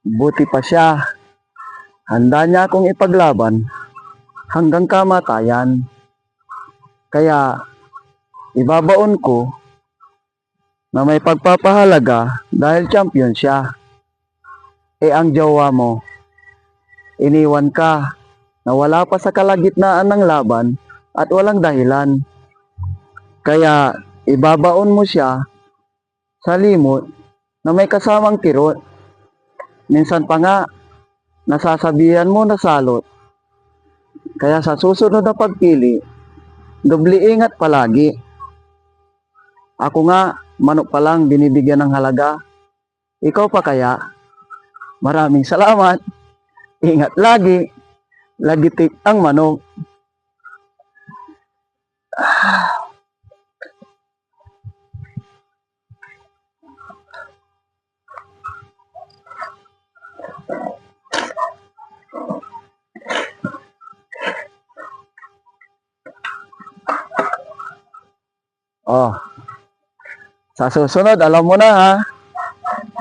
Buti pa siya. Handa niya akong ipaglaban hanggang kamatayan. Kaya ibabaon ko na may pagpapahalaga dahil champion siya. Ang jowa mo, iniwan ka na wala pa sa kalagitnaan ng laban at walang dahilan. Kaya ibabaon mo siya sa limot na may kasamang kirot. Minsan pa nga, nasasabihan mo na salot. Kaya sa susunod na pagpili, doble ingat palagi. Ako nga, manok pa lang binibigyan ng halaga. Ikaw pa kaya? Maraming salamat. Ingat lagi. Lagitik ang manok. Oh, sa susunod, alam mo na ha.